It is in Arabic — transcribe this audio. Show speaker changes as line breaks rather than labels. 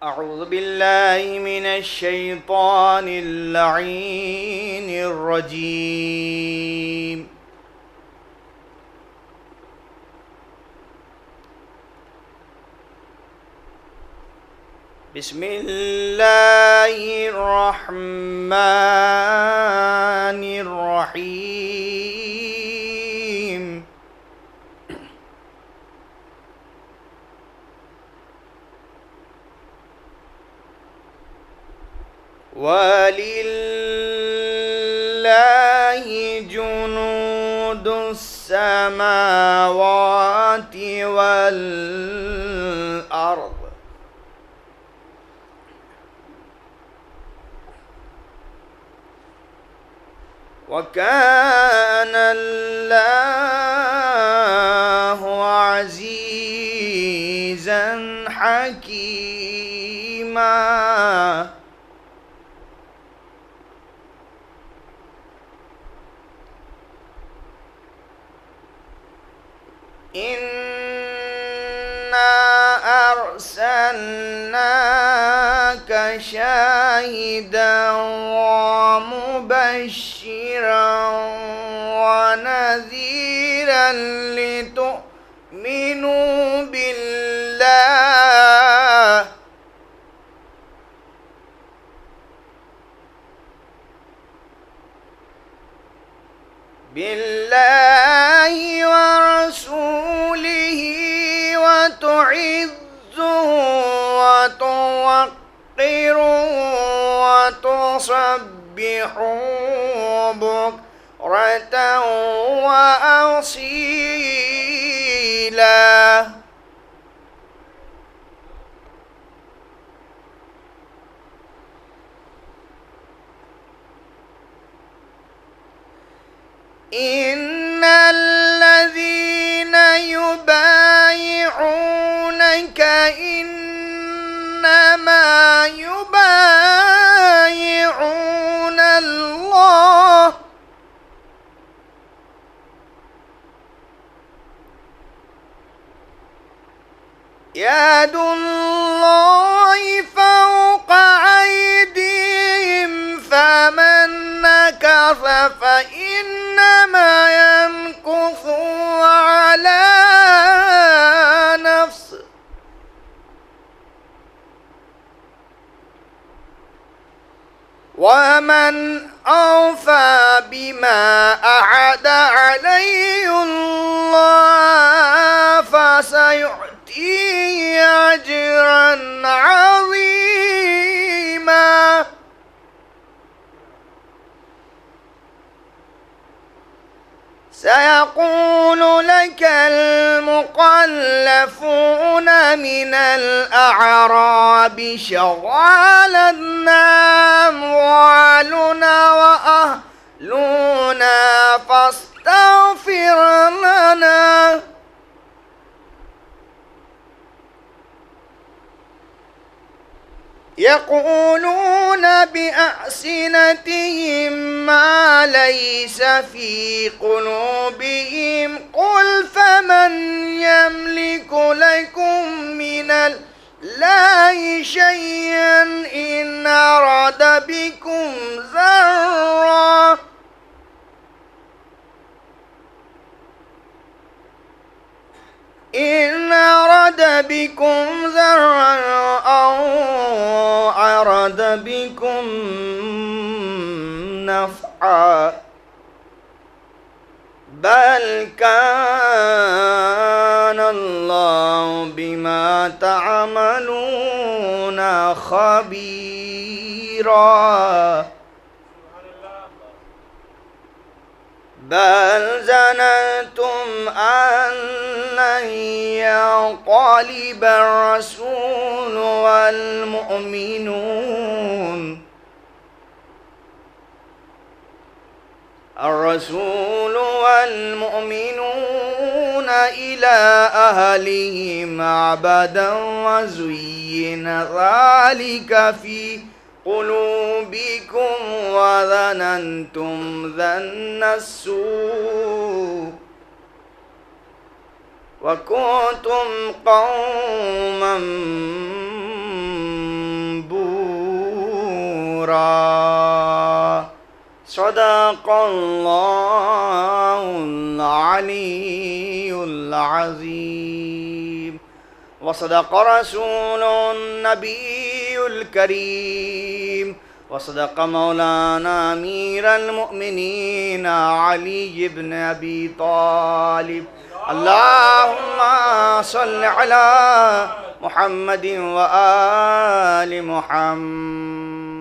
أعوذ بالله من الشيطان اللعين الرجيم. بسم الله الرحمن الرحيم. ولله جنود السماوات والأرض وكان الله عزيزا حكيما. إنا أرسلناك شاهدا ومبشرا ونذيرا لتؤمنوا بالله ورسوله وتعزوا وتوقروا وتصبحوا بكرة وأصيلا. إن الذين يبايعونك إنما يبايعون الله يد الله فوق أيديهم فمن نكث فإنما ينكث على نفسه ومن أوفى بما أعد عليه الله فسيؤتيه أجرا عظيما. سيقول لك المخلفون من الأعراب شغالتنا أموالنا وأهلنا فاستغفر لنا يقولون بألسنتهم ما ليس في قلوبهم قل فمن يملك لكم من الله شيئا إن أراد بكم ضرا أو أراد بكم نفعا بل كان الله بما تعملون خبيرا. بل ظننتم أن لن ينقلب الرسول والمؤمنون إلى أهلهم عبدا وزين ذلك في قلوبكم وظننتم ظن السوء وكنتم قوما نورا صدق الله العلي العظيم وصدق رسول النبي الكريم وصدق مولانا أمير المؤمنين علي بن أبي طالب اللهم صل على محمد وآل محمد